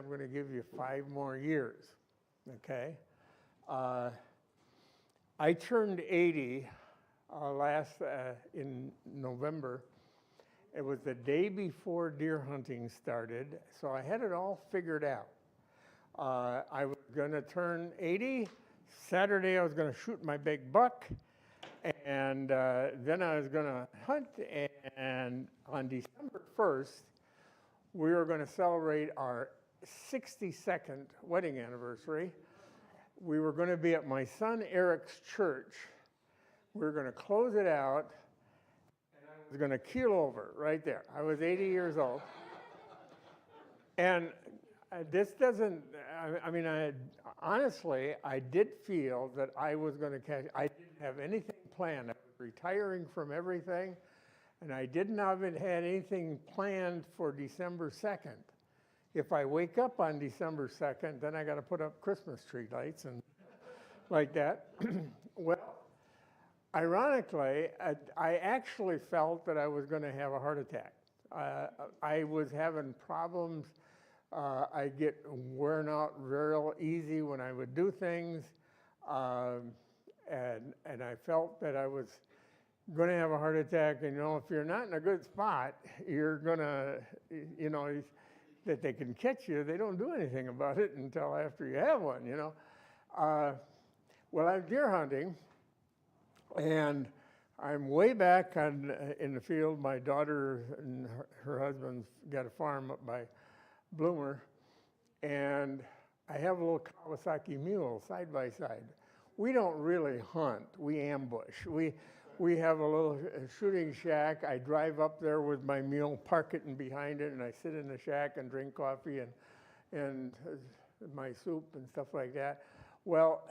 I'm going to give you 5 more years, okay? I turned 80 in November. It was the day before deer hunting started, so I had it all figured out. I was going to turn 80. Saturday, I was going to shoot my big buck, and then I was going to hunt. And on December 1st, we were going to celebrate our 62nd wedding anniversary. We were going to be at my son Eric's church. We were going to close it out, and I was going to keel over right there. I was 80 years old. And this doesn't, honestly, I did feel that I was going to catch, I didn't have anything planned. I was retiring from everything, and I didn't have had anything planned for December 2nd. If I wake up on December 2nd, then I got to put up Christmas tree lights and like that. Well, ironically, I actually felt that I was going to have a heart attack. I was having problems. I get worn out real easy when I would do things. And I felt that I was going to have a heart attack. And, if you're not in a good spot, you're going to, that they can catch you. They don't do anything about it until after you have one, Well, I'm deer hunting, and I'm way back in the field. My daughter and her husband's got a farm up by Bloomer, and I have a little Kawasaki mule side by side. We don't really hunt, we ambush. We have a little shooting shack. I drive up there with my mule, park it in behind it, and I sit in the shack and drink coffee and my soup and stuff like that. Well,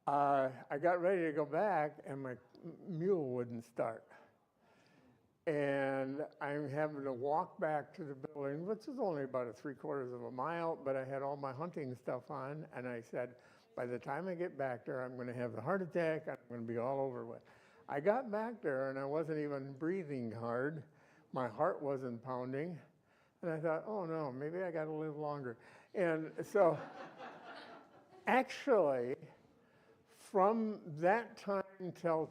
I got ready to go back, and my mule wouldn't start. And I'm having to walk back to the building, which is only about 3/4 of a mile, but I had all my hunting stuff on, and I said, by the time I get back there, I'm going to have the heart attack, I'm going to be all over with. I got back there, and I wasn't even breathing hard. My heart wasn't pounding. And I thought, oh, no, maybe I got to live longer. And so actually, from that time till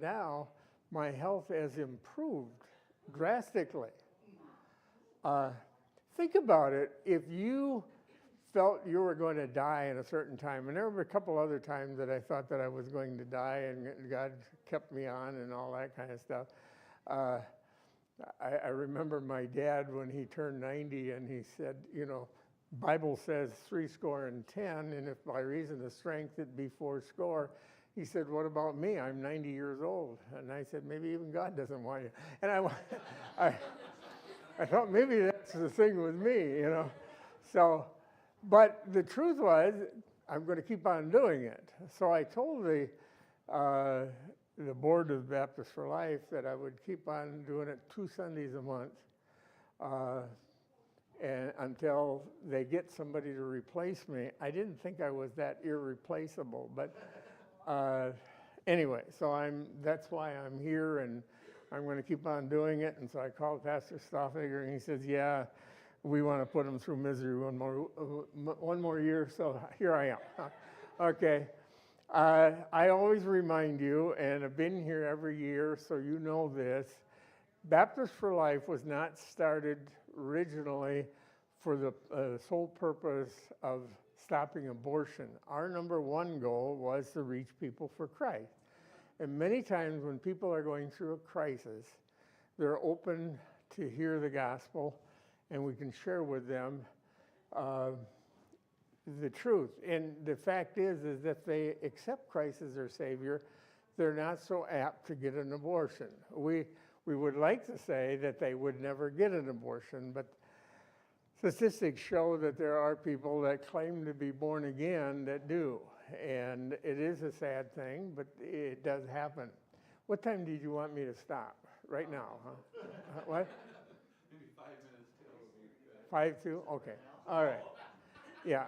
now, my health has improved drastically. Think about it. If you felt you were going to die at a certain time, and there were a couple other times that I thought that I was going to die, and God kept me on and all that kind of stuff. I remember my dad when he turned 90, and he said, Bible says 70, and if by reason of strength it be 80. He said, what about me? I'm 90 years old. And I said, maybe even God doesn't want you. And I thought maybe that's the thing with me, So, but the truth was, I'm going to keep on doing it. So I told the board of Baptists for Life that I would keep on doing it 2 Sundays a month and until they get somebody to replace me. I didn't think I was that irreplaceable, but anyway, so that's why I'm here, and I'm going to keep on doing it. And so I called Pastor Stoffager, and he says, yeah, we want to put him through misery one more year, so here I am. Okay. I always remind you, and I've been here every year, so you know this, Baptist for Life was not started originally for the sole purpose of stopping abortion. Our number one goal was to reach people for Christ. And many times when people are going through a crisis, they're open to hear the gospel, and we can share with them the truth. And the fact is if they accept Christ as their Savior, they're not so apt to get an abortion. We would like to say that they would never get an abortion, but statistics show that there are people that claim to be born again that do. And it is a sad thing, but it does happen. What time did you want me to stop? Right now, huh? What? Maybe 5 minutes till. 5 to? Okay. All right. Yeah.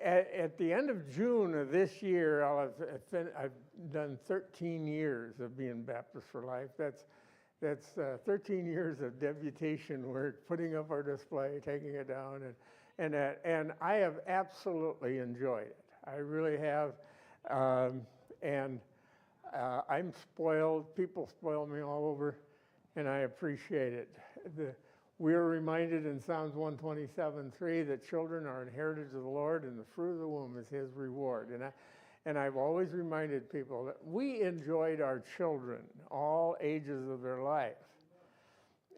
At the end of June of this year, I've done 13 years of being Baptist for Life. That's 13 years of debutation work, putting up our display, taking it down, and I have absolutely enjoyed it. I really have, and I'm spoiled. People spoil me all over, and I appreciate it. We are reminded in Psalms 127:3 that children are an heritage of the Lord, and the fruit of the womb is His reward. And I've always reminded people that we enjoyed our children all ages of their life.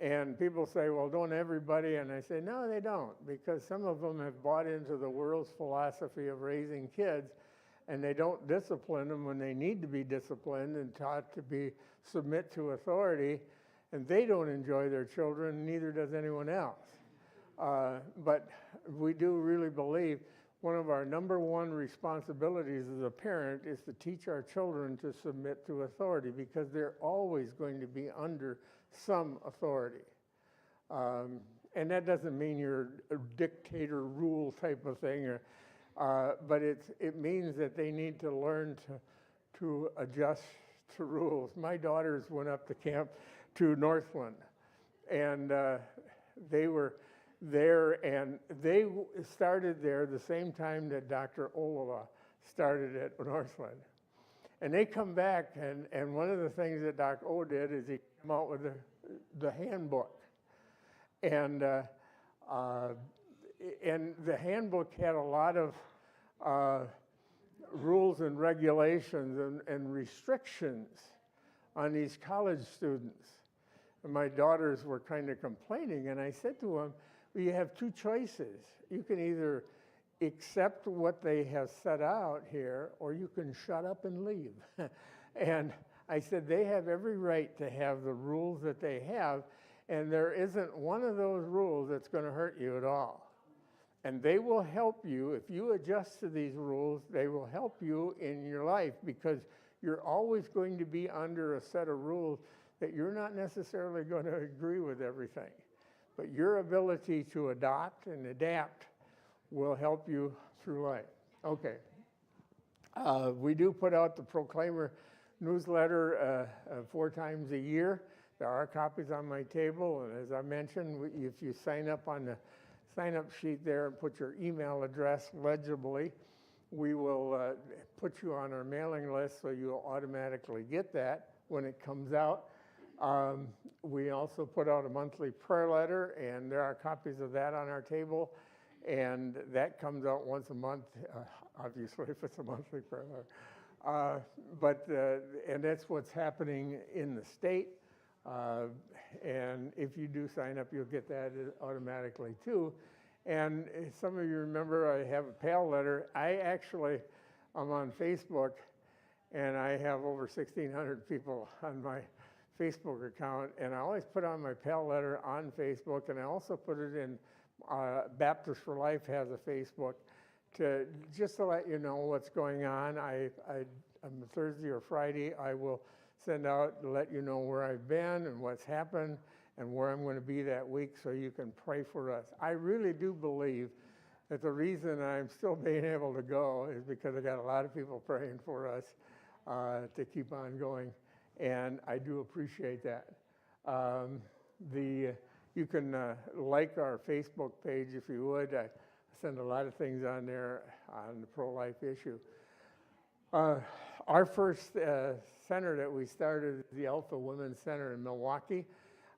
And people say, well, don't everybody? And I say, no, they don't, because some of them have bought into the world's philosophy of raising kids, and they don't discipline them when they need to be disciplined and taught to submit to authority, and they don't enjoy their children, neither does anyone else. But we do really believe one of our number one responsibilities as a parent is to teach our children to submit to authority, because they're always going to be under some authority. And that doesn't mean you're a dictator rule type of thing, but it means that they need to learn to adjust to rules. My daughters went up to camp to Northland, and they were there, and they started there the same time that Dr. Olawa started at Northland. And they come back, and one of the things that Dr. O did is he came out with the handbook. And the handbook had a lot of rules and regulations and restrictions on these college students. And my daughters were kind of complaining, and I said to them, well, you have two choices. You can either accept what they have set out here, or you can shut up and leave. And I said, they have every right to have the rules that they have, and there isn't one of those rules that's going to hurt you at all. And they will help you. If you adjust to these rules, they will help you in your life, because you're always going to be under a set of rules that you're not necessarily going to agree with everything. But your ability to adopt and adapt will help you through life. Okay. We do put out the Proclaimer newsletter 4 times a year. There are copies on my table, and as I mentioned, if you sign up on the sign-up sheet there and put your email address legibly, we will put you on our mailing list, so you'll automatically get that when it comes out. We also put out a monthly prayer letter, and there are copies of that on our table, and that comes out once a month, obviously, if it's a monthly prayer letter. And that's what's happening in the state. And if you do sign up, you'll get that automatically too. And some of you remember I have a pal letter. I'm on Facebook, and I have over 1,600 people on my Facebook account, and I always put on my pal letter on Facebook, and I also put it in Baptist for Life has a Facebook just to let you know what's going on. On Thursday or Friday, I will send out to let you know where I've been and what's happened and where I'm going to be that week, so you can pray for us. I really do believe that the reason I'm still being able to go is because I got a lot of people praying for us to keep on going, and I do appreciate that. You can like our Facebook page if you would. I send a lot of things on there on the pro-life issue. Our first center that we started is the Alpha Women's Center in Milwaukee.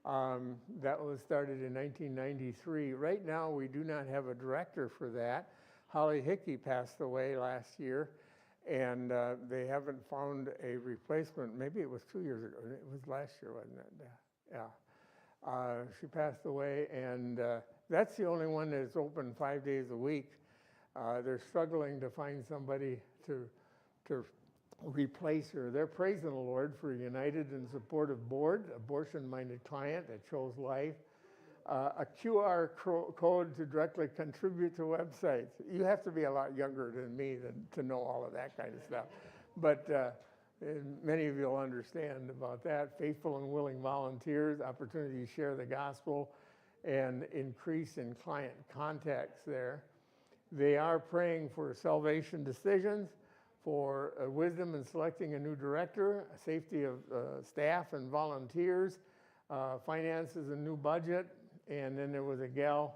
That was started in 1993. Right now, we do not have a director for that. Holly Hickey passed away last year, and they haven't found a replacement. Maybe it was 2 years ago. It was last year, wasn't it? Yeah. She passed away, and that's the only one that's open 5 days a week. They're struggling to find somebody to replace her. They're praising the Lord for a united and supportive board, abortion-minded client that chose life, a QR code to directly contribute to websites. You have to be a lot younger than me to know all of that kind of stuff. But many of you will understand about that. Faithful and willing volunteers, opportunity to share the gospel, and increase in client contacts there. They are praying for salvation decisions, for wisdom in selecting a new director, safety of staff and volunteers, finance is a new budget, and then there was a gal,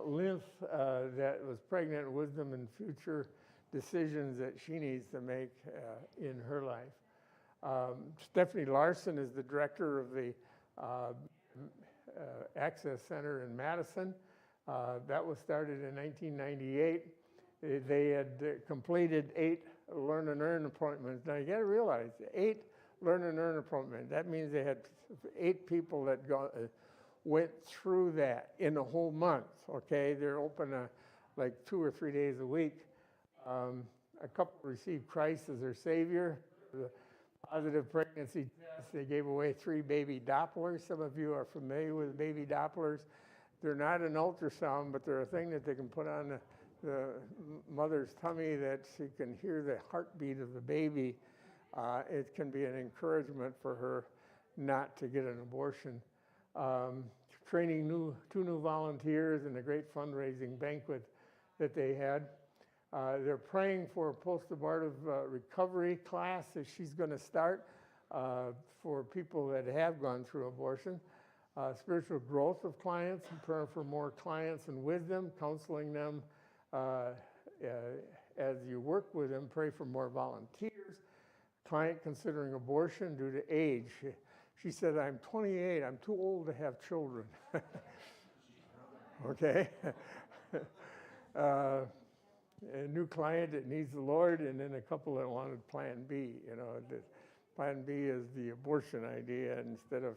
Lymph, that was pregnant, wisdom and future decisions that she needs to make in her life. Stephanie Larson is the director of the Access Center in Madison. That was started in 1998. They had completed 8 learn and earn appointments. Now you got to realize 8 learn and earn appointments. That means they had 8 people that went through that in a whole month. Okay, they're open like 2 or 3 days a week. A couple received Christ as their Savior. The positive pregnancy test. They gave away 3 baby Dopplers. Some of you are familiar with baby Dopplers. They're not an ultrasound, but they're a thing that they can put on the mother's tummy that she can hear the heartbeat of the baby. It can be an encouragement for her not to get an abortion. Training 2 new volunteers in a great fundraising banquet that they had. They're praying for a post-abortive recovery class that she's going to start for people that have gone through abortion. Spiritual growth of clients, and prayer for more clients and wisdom, counseling them as you work with them. Pray for more volunteers. Client considering abortion due to age. She said, I'm 28, I'm too old to have children. Okay. A new client that needs the Lord, and then a couple that wanted Plan B. You know, Plan B is the abortion idea instead of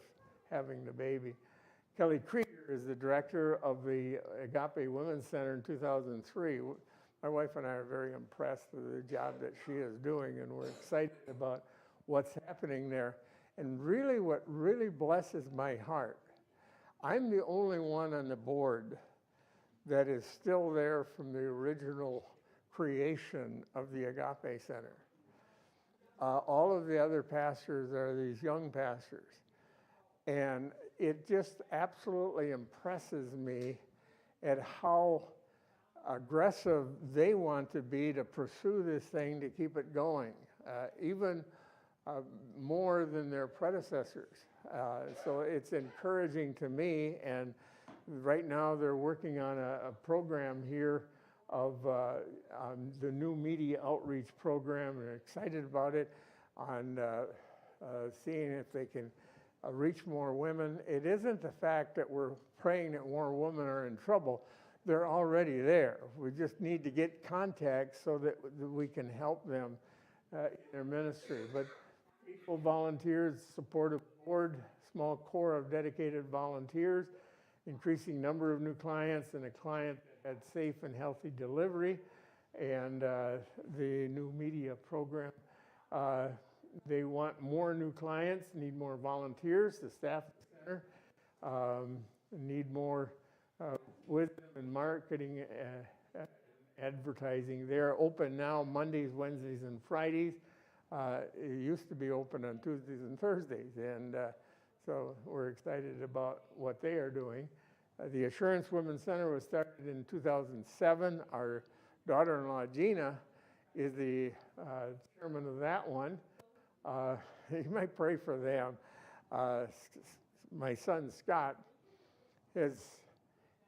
having the baby. Kelly Krieger is the director of the Agape Women's Center in 2003. My wife and I are very impressed with the job that she is doing, and we're excited about what's happening there. And really, what really blesses my heart, I'm the only one on the board that is still there from the original creation of the Agape Center. All of the other pastors are these young pastors. And it just absolutely impresses me at how aggressive they want to be to pursue this thing, to keep it going, even more than their predecessors. So it's encouraging to me, and right now they're working on a program here of the new media outreach program, and excited about it, on seeing if they can reach more women. It isn't the fact that we're praying that more women are in trouble. They're already there. We just need to get contacts so that we can help them in their ministry. But people, volunteers, supportive board, small core of dedicated volunteers, increasing number of new clients, and a client that had safe and healthy delivery, and the new media program. They want more new clients, need more volunteers to staff the center, need more wisdom and marketing, advertising. They're open now Mondays, Wednesdays, and Fridays. It used to be open on Tuesdays and Thursdays, and so we're excited about what they are doing. The Assurance Women's Center was started in 2007. Our daughter-in-law, Gina, is the chairman of that one. You might pray for them. My son, Scott, has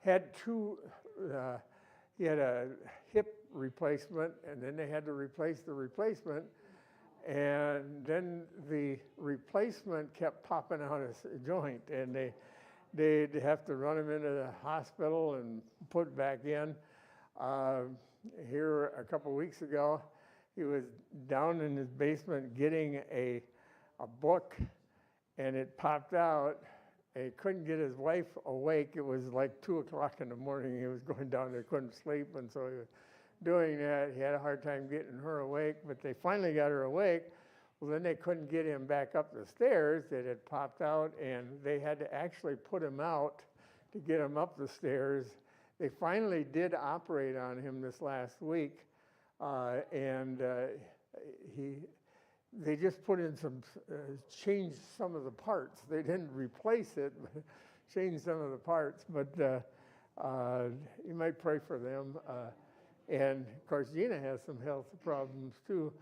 had he had a hip replacement, and then they had to replace the replacement, and then the replacement kept popping out of a joint, and they'd have to run him into the hospital and put back in. Here a couple weeks ago, he was down in his basement getting a book, and it popped out. He couldn't get his wife awake. It was like 2 o'clock in the morning. He was going down there, couldn't sleep, and so he was doing that. He had a hard time getting her awake, but they finally got her awake. Well, then they couldn't get him back up the stairs. It had popped out, and they had to actually put him out to get him up the stairs. They finally did operate on him this last week, and they just put in changed some of the parts. They didn't replace it, but changed some of the parts. But you might pray for them. And of course, Gina has some health problems too.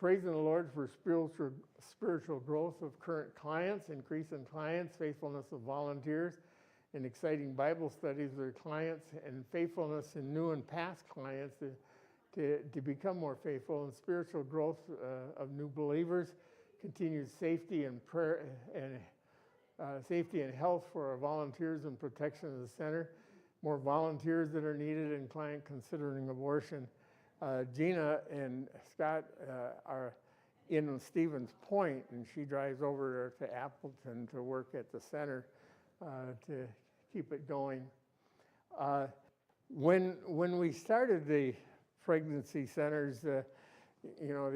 praising the Lord for spiritual growth of current clients, increase in clients, faithfulness of volunteers, and exciting Bible studies with their clients, and faithfulness in new and past clients to become more faithful, and spiritual growth of new believers, continued safety and prayer and safety and health for our volunteers and protection of the center, more volunteers that are needed in client considering abortion. Gina and Scott are in Stevens Point, and she drives over there to Appleton to work at the center to keep it going. When we started the pregnancy centers, the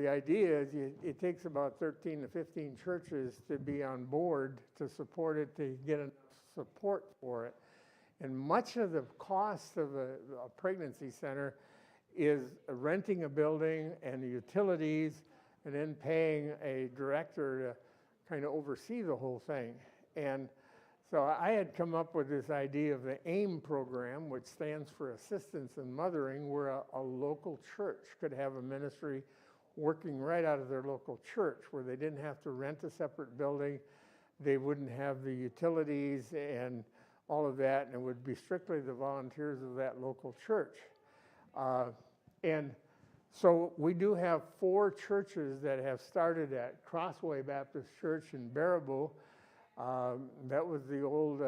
idea is it takes about 13 to 15 churches to be on board to support it, to get enough support for it. And much of the cost of a pregnancy center is renting a building and the utilities, and then paying a director to kind of oversee the whole thing. And so I had come up with this idea of the AIM program, which stands for Assistance in Mothering, where a local church could have a ministry working right out of their local church, where they didn't have to rent a separate building, they wouldn't have the utilities and all of that, and it would be strictly the volunteers of that local church. And so we do have 4 churches that have started at Crossway Baptist Church in Baraboo. That was the old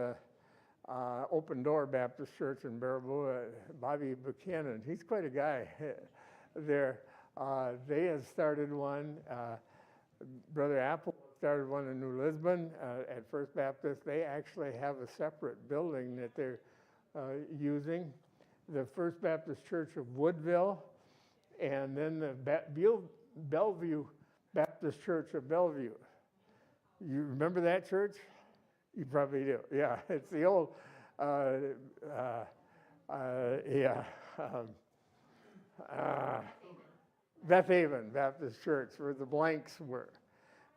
Open Door Baptist Church in Baraboo. Bobby Buchanan, he's quite a guy there. They had started one. Brother Apple started one in New Lisbon at First Baptist. They actually have a separate building that they're using. The First Baptist Church of Woodville, and then the Bellevue Baptist Church of Bellevue. You remember that church? You probably do. Yeah, it's the old, Beth Haven Baptist Church, where the Blanks were.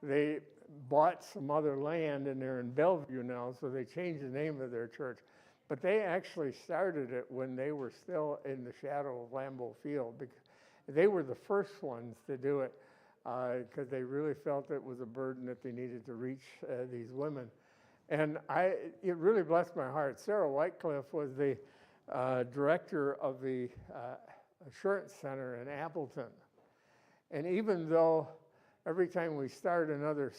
They bought some other land, and they're in Bellevue now, so they changed the name of their church. But they actually started it when they were still in the shadow of Lambeau Field, because they were the first ones to do it, because they really felt it was a burden that they needed to reach these women. And it really blessed my heart. Sarah Whitecliff was the director of the Assurance Center in Appleton. And even though every time we start another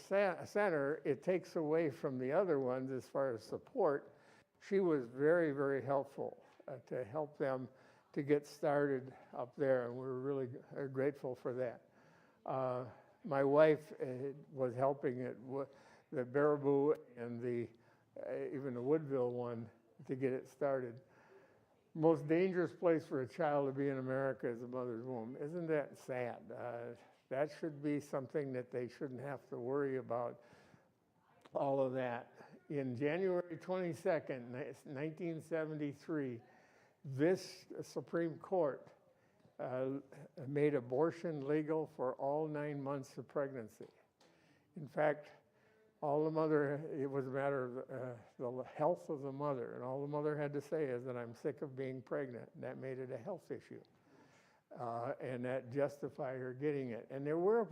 center, it takes away from the other ones as far as support, she was very, very helpful to help them to get started up there, and we're really grateful for that. My wife was helping at the Baraboo and even the Woodville one to get it started. Most dangerous place for a child to be in America is a mother's womb. Isn't that sad? That should be something that they shouldn't have to worry about, all of that. In January 22nd, 1973, this Supreme Court made abortion legal for all 9 months of pregnancy. In fact, it was a matter of the health of the mother, and all the mother had to say is that I'm sick of being pregnant, and that made it a health issue. And that justified her getting it. And there were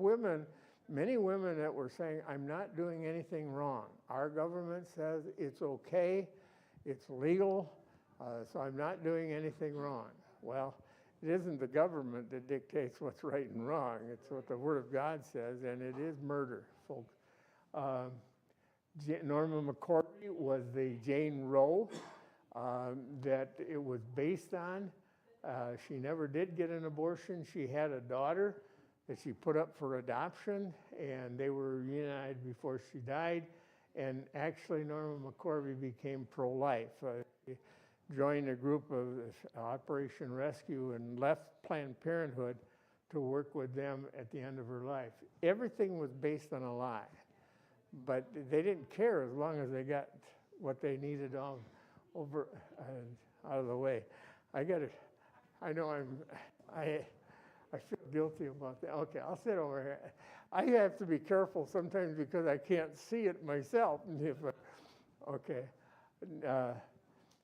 many women that were saying, I'm not doing anything wrong. Our government says it's okay, it's legal, so I'm not doing anything wrong. Well, it isn't the government that dictates what's right and wrong. It's what the Word of God says, and it is murder, folks. Norma McCorvey was the Jane Roe that it was based on. She never did get an abortion. She had a daughter that she put up for adoption, and they were reunited before she died. And actually, Norma McCorvey became pro-life. She joined a group of Operation Rescue and left Planned Parenthood to work with them at the end of her life. Everything was based on a lie, but they didn't care as long as they got what they needed out of the way. I feel guilty about that. Okay, I'll sit over here. I have to be careful sometimes because I can't see it myself. Okay.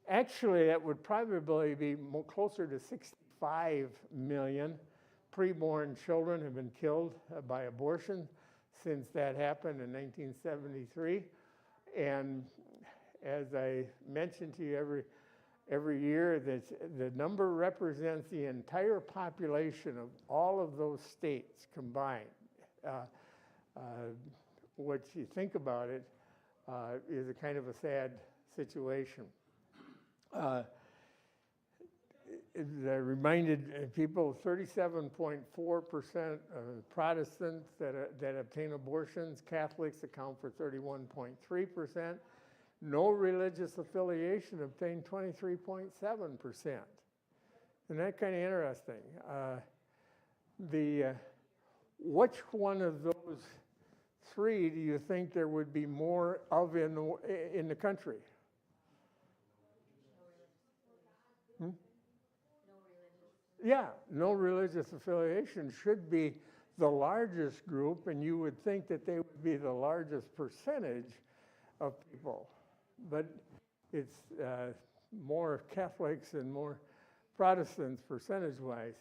Actually, that would probably be closer to 65 million preborn children have been killed by abortion since that happened in 1973. And as I mentioned to you every year, the number represents the entire population of all of those states combined. What you think about it is a kind of a sad situation. I reminded people 37.4% of Protestants that obtain abortions. Catholics account for 31.3%. No religious affiliation obtained 23.7%. Isn't that kind of interesting? Which one of those three do you think there would be more of in the country? Yeah, no religious affiliation should be the largest group, and you would think that they would be the largest percentage of people. But it's more Catholics and more Protestants percentage-wise.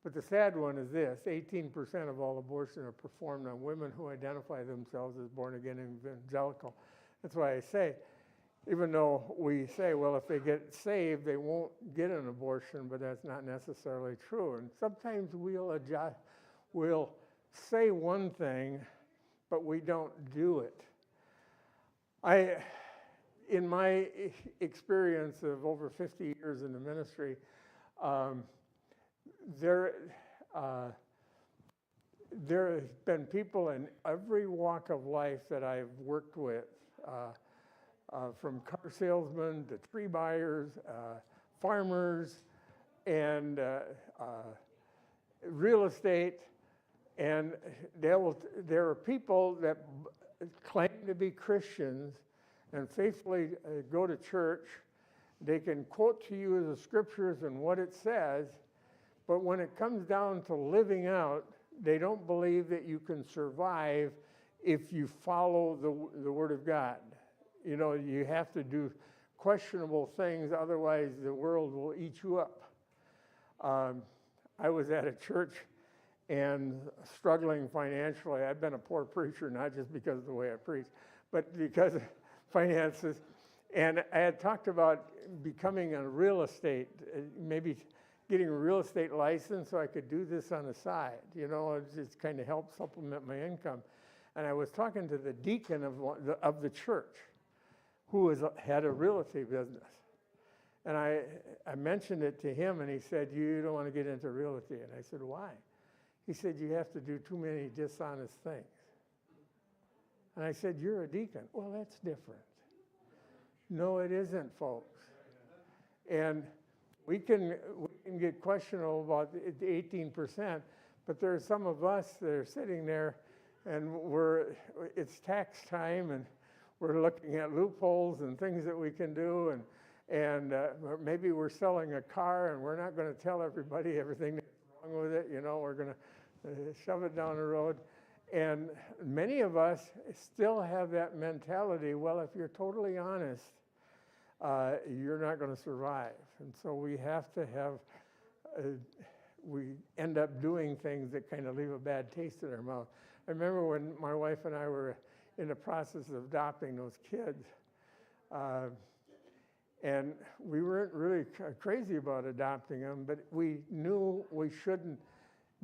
But the sad one is this: 18% of all abortions are performed on women who identify themselves as born-again evangelical. That's why I say, even though we say, well, if they get saved, they won't get an abortion, but that's not necessarily true. And sometimes we'll say one thing, but we don't do it. In my experience of over 50 years in the ministry, there have been people in every walk of life that I've worked with, from car salesmen to tree buyers, farmers, and real estate. And there are people that claim to be Christians and faithfully go to church. They can quote to you the scriptures and what it says, but when it comes down to living out, they don't believe that you can survive if you follow the Word of God. You know, you have to do questionable things, otherwise the world will eat you up. I was at a church and struggling financially. I've been a poor preacher, not just because of the way I preach, but because of finances. And I had talked about becoming a real estate, maybe getting a real estate license so I could do this on the side. You know, it just kind of helped supplement my income. And I was talking to the deacon of the church, who had a realty business. And I mentioned it to him, and he said, you don't want to get into realty. And I said, why? He said, you have to do too many dishonest things. And I said, you're a deacon. Well, that's different. No, it isn't, folks. And we can get questionable about the 18%, but there are some of us that are sitting there, and it's tax time, and we're looking at loopholes and things that we can do, and maybe we're selling a car, and we're not going to tell everybody everything that's wrong with it. You know, we're going to shove it down the road. And many of us still have that mentality, well, if you're totally honest, you're not going to survive. And so we have to have, we end up doing things that kind of leave a bad taste in our mouth. I remember when my wife and I were in the process of adopting those kids, and we weren't really crazy about adopting them, but we knew we shouldn't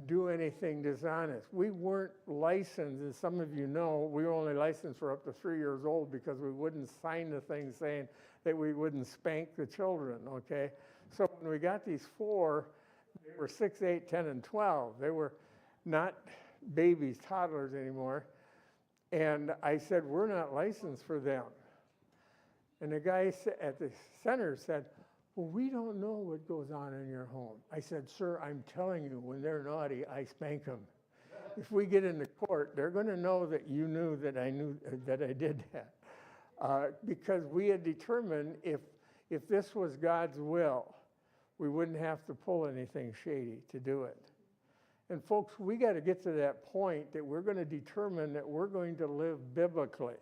do anything dishonest. We weren't licensed, as some of you know. We were only licensed for up to 3 years old because we wouldn't sign the thing saying that we wouldn't spank the children, okay? So when we got these four, they were 6, 8, 10, and 12. They were not babies, toddlers anymore. And I said, we're not licensed for them. And the guy at the center said, well, we don't know what goes on in your home. I said, sir, I'm telling you, when they're naughty, I spank them. If we get into court, they're going to know that you knew that I knew that I did that. Because we had determined if this was God's will, we wouldn't have to pull anything shady to do it. And folks, we got to get to that point that we're going to determine that we're going to live biblically.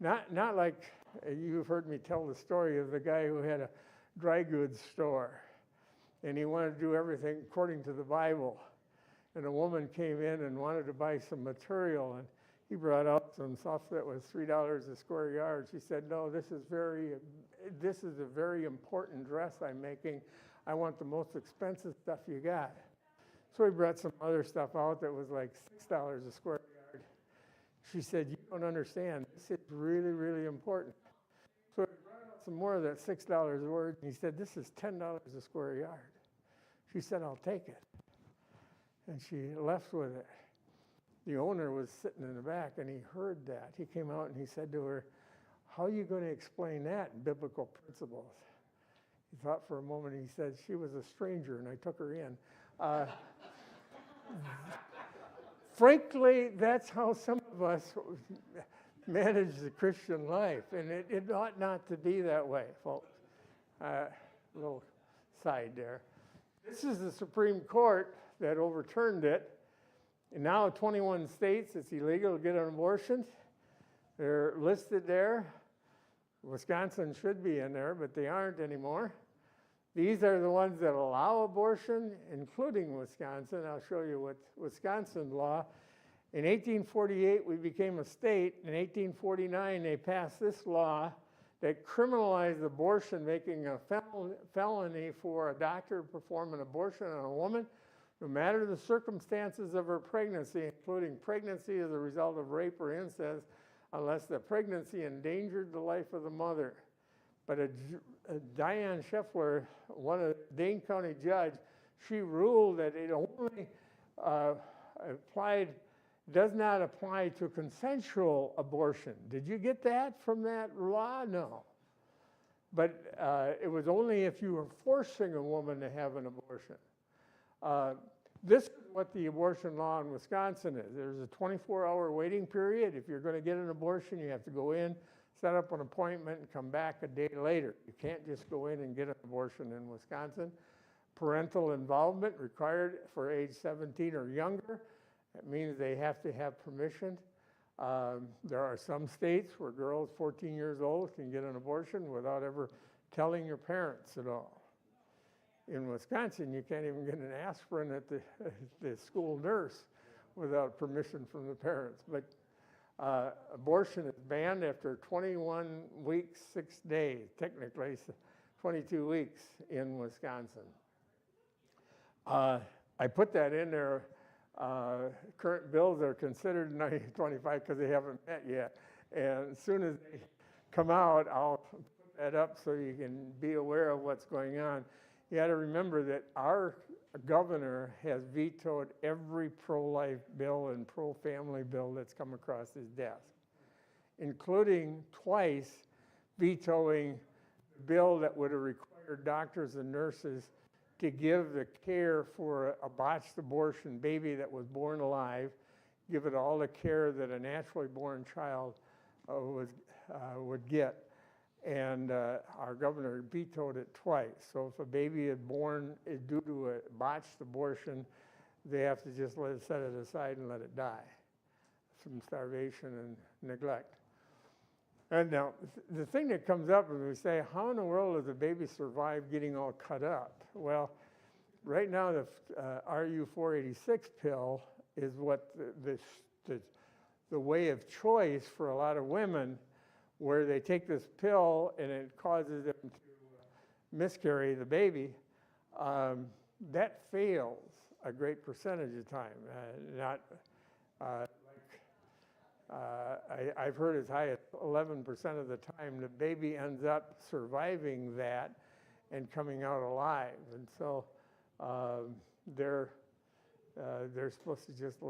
Not like you've heard me tell the story of the guy who had a dry goods store. and he wanted to do everything according to the Bible. And a woman came in and wanted to buy some material, and he brought out some stuff that was $3 a square yard. She said, no, this is a very important dress I'm making. I want the most expensive stuff you got. So he brought some other stuff out that was like $6 a square yard. She said, you don't understand. This is really, really important. So he brought out some more of that $6 worth, and he said, this is $10 a square yard. She said, I'll take it. And she left with it. The owner was sitting in the back, and he heard that. He came out and he said to her, how are you going to explain that in biblical principles? He thought for a moment, and he said, she was a stranger, and I took her in. Frankly, that's how some of us manage the Christian life, and it ought not to be that way, folks. Little side there. This is the Supreme Court that overturned it. And now 21 states, it's illegal to get an abortion. They're listed there. Wisconsin should be in there, but they aren't anymore. These are the ones that allow abortion, including Wisconsin. I'll show you what Wisconsin law. In 1848, we became a state. In 1849, they passed this law that criminalized abortion, making a felony for a doctor to perform an abortion on a woman, no matter the circumstances of her pregnancy, including pregnancy as a result of rape or incest, unless the pregnancy endangered the life of the mother. But Diane Scheffler, one of the Dane County judge, she ruled that it only does not apply to consensual abortion. Did you get that from that law? No. But it was only if you were forcing a woman to have an abortion. This is what the abortion law in Wisconsin is. There's a 24-hour waiting period. If you're going to get an abortion, you have to go in, set up an appointment, and come back a day later. You can't just go in and get an abortion in Wisconsin. Parental involvement required for age 17 or younger. That means they have to have permission. There are some states where girls 14 years old can get an abortion without ever telling your parents at all. In Wisconsin, you can't even get an aspirin at the school nurse without permission from the parents. But abortion is banned after 21 weeks, 6 days, technically 22 weeks in Wisconsin. I put that in there. Current bills are considered 1925 because they haven't met yet. And as soon as they come out, I'll put that up so you can be aware of what's going on. You got to remember that our governor has vetoed every pro-life bill and pro-family bill that's come across his desk, including twice vetoing a bill that would have required doctors and nurses to give the care for a botched abortion baby that was born alive, give it all the care that a naturally born child would get. And our governor vetoed it twice. So if a baby is born due to a botched abortion, they have to just set it aside and let it die from starvation and neglect. And now, the thing that comes up is we say, how in the world does a baby survive getting all cut up? Well, right now, the RU486 pill is what the way of choice for a lot of women, where they take this pill and it causes them to miscarry the baby. That fails a great percentage of time. I've heard as high as 11% of the time the baby ends up surviving that and coming out alive. And so they're supposed to just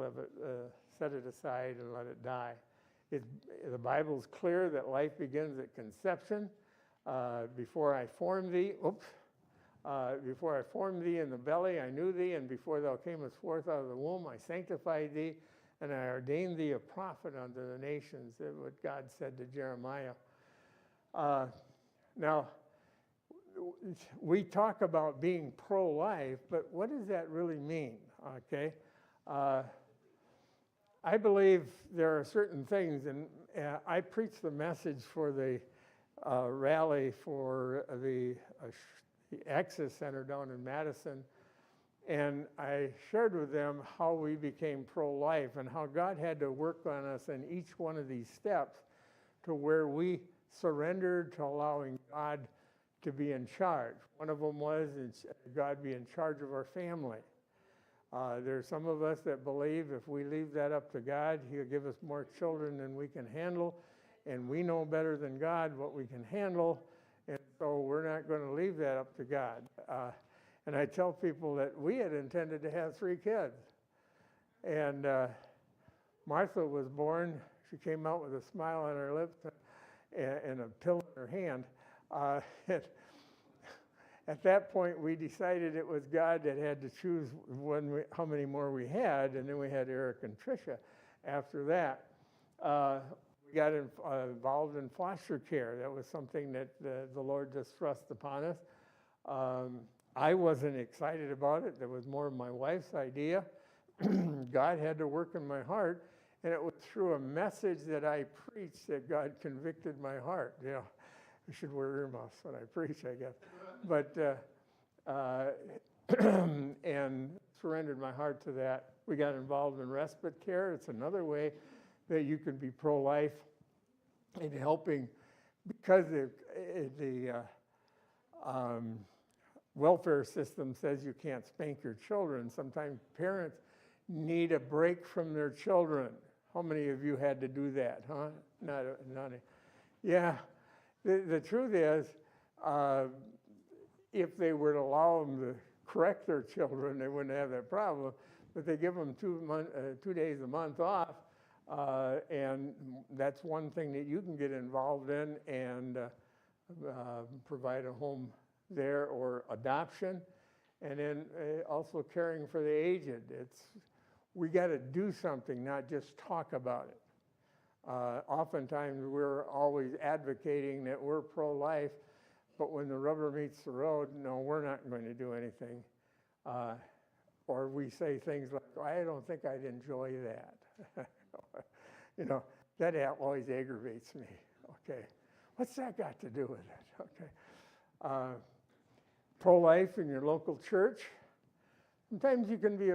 set it aside and let it die. The Bible's clear that life begins at conception. Before I formed thee in the belly, I knew thee, and before thou camest forth out of the womb, I sanctified thee, and I ordained thee a prophet unto the nations. That's what God said to Jeremiah. Now, we talk about being pro-life, but what does that really mean? Okay. I believe there are certain things, and I preached the message for the rally for the Access Center down in Madison. And I shared with them how we became pro-life and how God had to work on us in each one of these steps to where we surrendered to allowing God to be in charge. One of them was God be in charge of our family. There's some of us that believe if we leave that up to God, He'll give us more children than we can handle, and we know better than God what we can handle, and so we're not going to leave that up to God. And I tell people that we had intended to have 3 kids, and Martha was born. She came out with a smile on her lips and a pill in her hand. At that point, we decided it was God that had to choose how many more we had, and then we had Eric and Tricia. After that, we got involved in foster care. That was something that the Lord just thrust upon us. I wasn't excited about it. That was more of my wife's idea. God had to work in my heart, and it was through a message that I preached that God convicted my heart. You know, I should wear earmuffs when I preach, I guess. But, and surrendered my heart to that. We got involved in respite care. It's another way that you can be pro-life in helping, because the welfare system says you can't spank your children. Sometimes parents need a break from their children. How many of you had to do that, huh? Not yeah. The truth is, if they were to allow them to correct their children, they wouldn't have that problem. But they give them 2 days a month off, and that's one thing that you can get involved in and provide a home there or adoption, and then also caring for the aged. We got to do something, not just talk about it. Oftentimes we're always advocating that we're pro-life, but when the rubber meets the road, no, we're not going to do anything. Or we say things like, I don't think I'd enjoy that. You know, that always aggravates me. Okay, what's that got to do with it? Okay. Pro-life in your local church. Sometimes you can be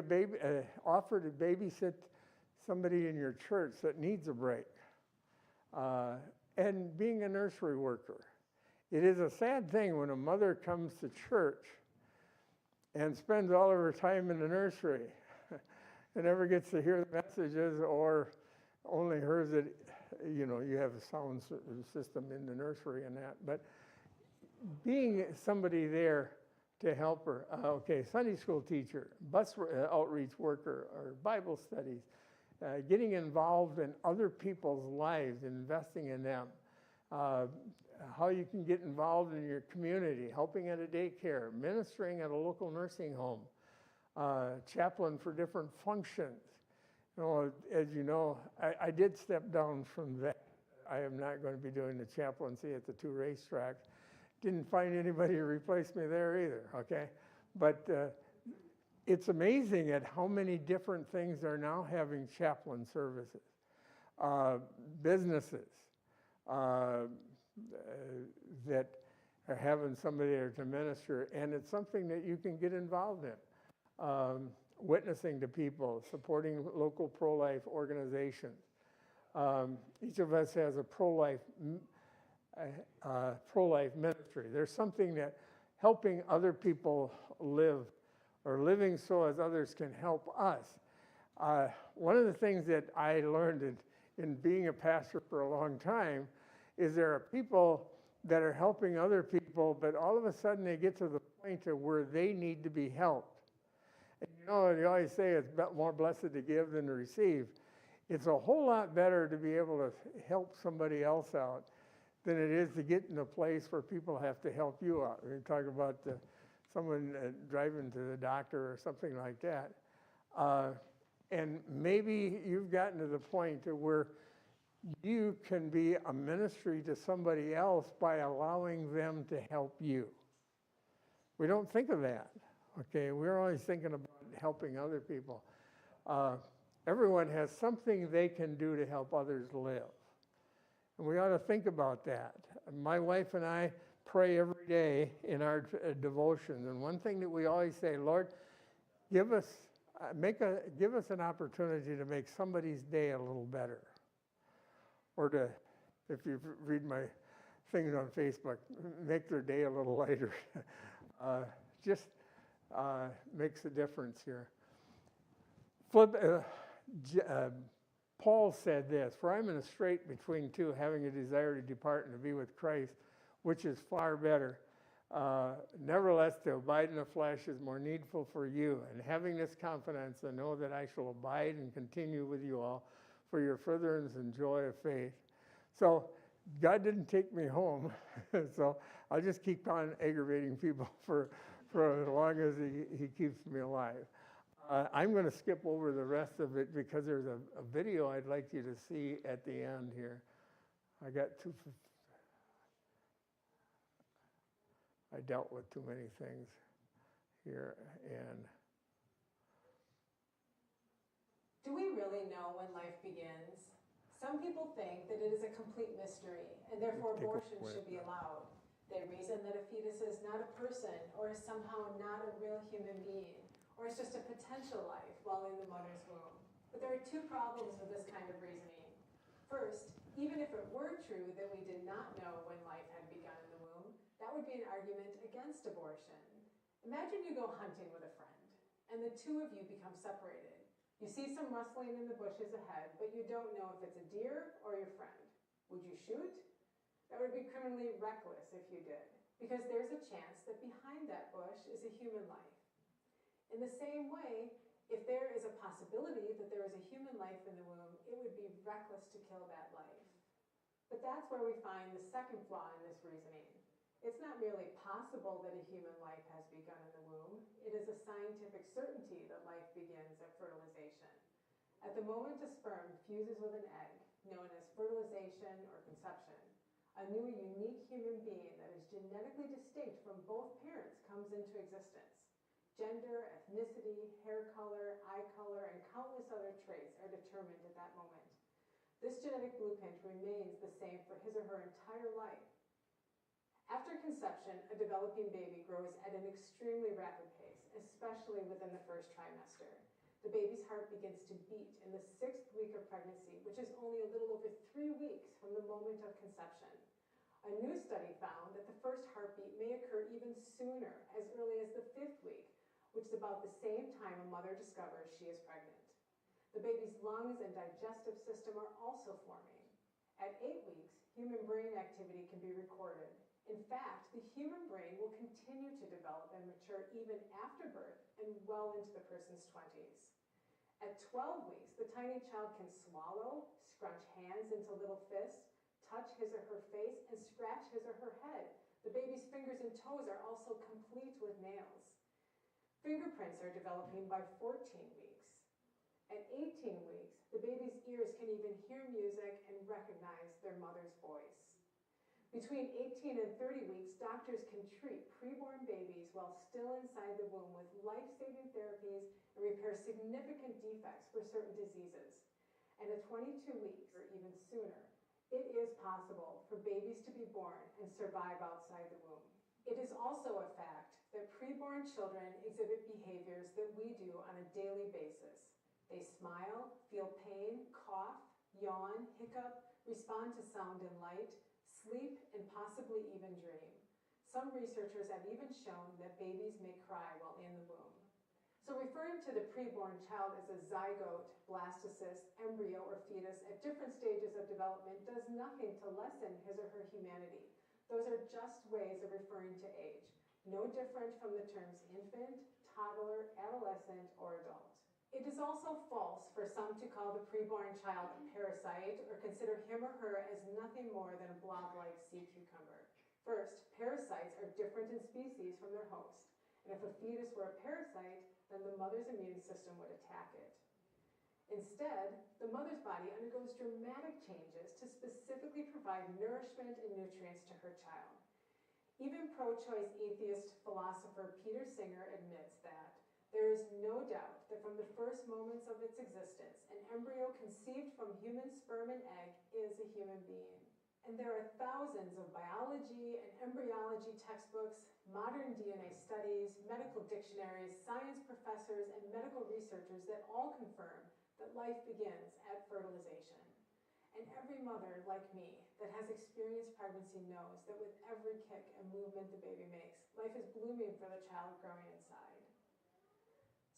offered to babysit somebody in your church that needs a break. And being a nursery worker. It is a sad thing when a mother comes to church and spends all of her time in the nursery and never gets to hear the messages, or only hears it, you know, you have a sound system in the nursery and that. But being somebody there to help her, okay, Sunday school teacher, bus outreach worker, or Bible studies, getting involved in other people's lives, investing in them, how you can get involved in your community, helping at a daycare, ministering at a local nursing home, chaplain for different functions. You know, as you know, I did step down from that. I am not going to be doing the chaplaincy at the 2 racetracks. Didn't find anybody to replace me there either, okay? But it's amazing at how many different things are now having chaplain services. Businesses that are having somebody there to minister, and it's something that you can get involved in. Witnessing to people, supporting local pro-life organizations. Each of us has a pro-life ministry. There's something that helping other people live, or living so as others can help us. One of the things that I learned in being a pastor for a long time is there are people that are helping other people, but all of a sudden they get to the point of where they need to be helped. And you know, they always say it's more blessed to give than to receive. It's a whole lot better to be able to help somebody else out than it is to get in a place where people have to help you out. We talk about someone driving to the doctor or something like that. And maybe you've gotten to the point to where you can be a ministry to somebody else by allowing them to help you. We don't think of that. Okay, we're always thinking about helping other people. Everyone has something they can do to help others live. And we ought to think about that. My wife and I pray every day in our devotions. And one thing that we always say, Lord, give us an opportunity to make somebody's day a little better. Or to, if you read my things on Facebook, make their day a little lighter. Just makes a difference here. Paul said this, "For I'm in a strait between two, having a desire to depart and to be with Christ, which is far better. Nevertheless, to abide in the flesh is more needful for you. And having this confidence, I know that I shall abide and continue with you all for your furtherance and joy of faith." So God didn't take me home, so I'll just keep on aggravating people for as long as he keeps me alive. I'm going to skip over the rest of it because there's a video I'd like you to see at the end here. I dealt with too many things here. And do we really know when life begins? Some people think that it is a complete mystery, and therefore abortion should be allowed. They reason that a fetus is not a person, or is somehow not a real human being, or is just a potential life while in the mother's womb. But there are two problems with this kind of reasoning. First, even if it were true that we did not know when life had begun in the womb, that would be an argument against abortion. Imagine you go hunting with a friend, and the two of you become separated. You see some rustling in the bushes ahead, but you don't know if it's a deer or your friend. Would you shoot? That would be criminally reckless if you did, because there's a chance that behind that bush is a human life. In the same way, if there is a possibility that there is a human life in the womb, it would be reckless to kill that life. But that's where we find the second flaw in this reasoning. It's not merely possible that a human life has begun in the womb. It is a scientific certainty that life begins at fertilization. At the moment a sperm fuses with an egg, known as fertilization or conception, a new unique human being that is genetically distinct from both parents comes into existence. Gender, ethnicity, hair color, eye color, and countless other traits are determined at that moment. This genetic blueprint remains the same for his or her entire life. After conception, a developing baby grows at an extremely rapid pace, especially within the first trimester. The baby's heart begins to beat in the 6th week of pregnancy, which is only a little over 3 weeks from the moment of conception. A new study found that the first heartbeat may occur even sooner, as early as the 5th week, which is about the same time a mother discovers she is pregnant. The baby's lungs and digestive system are also forming. At 8 weeks, human brain activity can be recorded. In fact, the human brain will continue to develop and mature even after birth and well into the person's 20s. At 12 weeks, the tiny child can swallow, scrunch hands into little fists, touch his or her face, and scratch his or her head. The baby's fingers and toes are also complete with nails. Fingerprints are developing by 14 weeks. At 18 weeks, the baby's ears can even hear music and recognize their mother's voice. Between 18 and 30 weeks, doctors can treat preborn babies while still inside the womb with life-saving therapies and repair significant defects for certain diseases. And at 22 weeks, or even sooner, it is possible for babies to be born and survive outside the womb. It is also a fact that preborn children exhibit behaviors that we do on a daily basis. They smile, feel pain, cough, yawn, hiccup, respond to sound and light, sleep, and possibly even dream. Some researchers have even shown that babies may cry while in the womb. So referring to the preborn child as a zygote, blastocyst, embryo, or fetus at different stages of development does nothing to lessen his or her humanity. Those are just ways of referring to age, no different from the terms infant, toddler, adolescent, or adult. It is also false for some to call the preborn child a parasite or consider him or her as nothing more than a blob-like sea cucumber. First, parasites are different in species from their host, and if a fetus were a parasite, then the mother's immune system would attack it. Instead, the mother's body undergoes dramatic changes to specifically provide nourishment and nutrients to her child. Even pro-choice atheist philosopher Peter Singer admits that there is no doubt that from the first moments of its existence, an embryo conceived from human sperm and egg is a human being. And there are thousands of biology and embryology textbooks, modern DNA studies, medical dictionaries, science professors, and medical researchers that all confirm that life begins at fertilization. And every mother, like me, that has experienced pregnancy knows that with every kick and movement the baby makes, life is blooming for the child growing inside.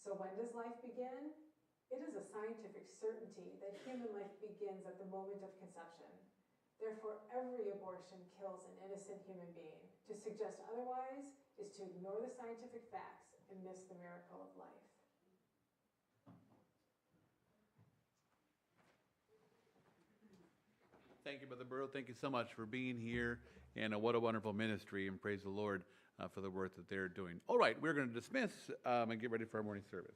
So when does life begin? It is a scientific certainty that human life begins at the moment of conception. Therefore, every abortion kills an innocent human being. To suggest otherwise is to ignore the scientific facts and miss the miracle of life. Thank you, Brother Burrow. Thank you so much for being here. And what a wonderful ministry. And praise the Lord for the work that they're doing. All right, we're going to dismiss and get ready for our morning service.